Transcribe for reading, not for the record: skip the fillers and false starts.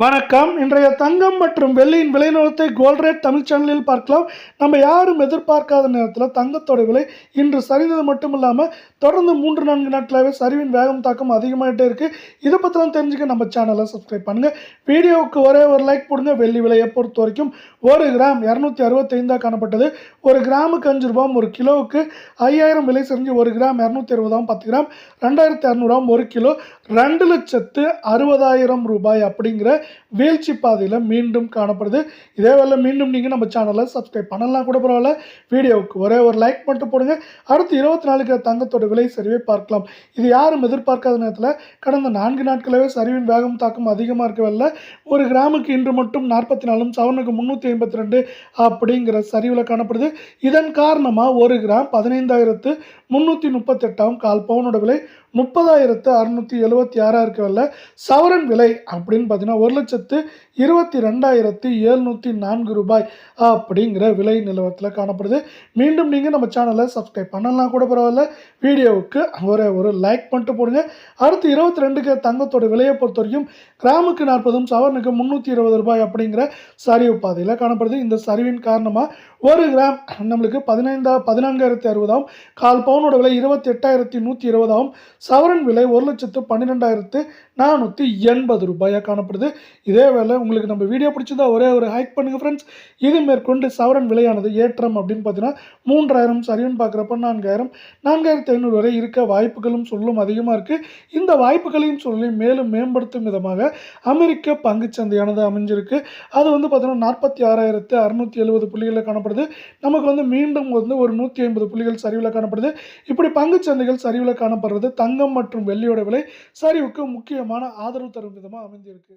வணக்கம். இன்றைய தங்கம் மற்றும் வெள்ளியின் விலை நிலவரத்தை கோல்ட் ரேட் தமிழ் சேனலில் பார்க்கலாம். நம்ம யாரும் எதிர்பார்க்காத நேரத்தில் தங்கத்தோட விலை இன்று சரிந்தது மட்டும் இல்லாமல் தொடர்ந்து 3-4 நாட்களாகவே சரிவின் வேகம் தாக்கம் அதிகமாகிட்டே இருக்கு. இதை பற்றிலாம் தெரிஞ்சுக்க நம்ம சேனலை சப்ஸ்கிரைப் பண்ணுங்க. வீடியோவுக்கு ஒரே ஒரு லைக் போடுங்க. வெள்ளி விலையை பொறுத்த வரைக்கும் 1 கிராம் 265 காணப்பட்டது. 1 கிராமுக்கு 5 ரூபாய், 1 கிலோவுக்கு 5000 விலை சரிஞ்சு 1 கிராம் 260, 10 கிராம் 2200, 1 கிலோ 2,60,000 ரூபாய் அப்படிங்கிற வீழ்ச்சி பாதையில் மீண்டும் காணப்படுது. இதே வேளை மீண்டும் நீங்கள் நம்ம சேனலை சப்ஸ்கிரைப் பண்ணலாம் கூட பரவாயில்ல. வீடியோவுக்கு ஒரே ஒரு லைக் மட்டும் போடுங்க. அடுத்து 24 தங்கத்தோட விலை சரிவை பார்க்கலாம். இது யாரும் எதிர்பார்க்காத நேரத்தில் கடந்த 4 நாட்களாகவே சரிவின் வேகம் தாக்கம் அதிகமாக இருக்கவில்லை. 1 கிராமுக்கு இன்று மட்டும் 44, சவரனுக்கு 352 அப்படிங்கிற சரிவில் காணப்படுது. இதன் காரணமாக 1 கிராம் 15,338, கால் பவுனோட விலை 30,676 இருக்கவில்லை. சவரன் விலை அப்படின்னு பார்த்தீங்கன்னா 1,22,704 ரூபாய் அப்படிங்கிற விலை நிலவரத்தில் காணப்படுது. மீண்டும் நீங்கள் நம்ம சேனலை சப்ஸ்கிரைப் பண்ணலாம் கூட பரவாயில்ல. வீடியோவுக்கு ஒரே ஒரு லைக் பண்ணிட்டு போடுங்க. அடுத்து 22 தங்கத்தோட விலையை பொறுத்த வரைக்கும் கிராமுக்கு 40, சவரனுக்கு 320 ரூபாய் அப்படிங்கிற சரிவு பாதையில் காணப்படுது. இந்த சரிவின் காரணமாக 1 கிராம் நம்மளுக்கு 14,060, கால் பவுனோட விலை 28,120, சவரன் விலை 1,12,480 ரூபாயாக காணப்படுது. இதே வேளை உங்களுக்கு நம்ம வீடியோ பிடிச்சிருந்தா ஒரே ஒரு ஹைக் பண்ணுங்க ஃப்ரெண்ட்ஸ். இது மேற்கொண்டு சவரன் விலையானது ஏற்றம் அப்படின்னு பார்த்தீங்கன்னா 3000, சரிவுன்னு பார்க்குறப்ப 4000, 4500 வரை இருக்க வாய்ப்புகளும் சொல்லும் அதிகமாக இருக்குது. இந்த வாய்ப்புகளையும் சொல்லி மேலும் மேம்படுத்தும் விதமாக அமெரிக்க பங்குச்சந்தையானது அமைஞ்சிருக்கு. அது வந்து பார்த்தீங்கன்னா 46,670 புள்ளிகளில் காணப்படுது. நமக்கு வந்து மீண்டும் வந்து ஒரு 150 புள்ளிகள் சரிவில் காணப்படுது. இப்படி பங்குச்சந்தைகள் சரிவில் காணப்படுறது தங்கம் மற்றும் வெள்ளியோட விலை சரிவுக்கு முக்கியமான ஆதரவு தரும் விதமாக அமைஞ்சிருக்கு.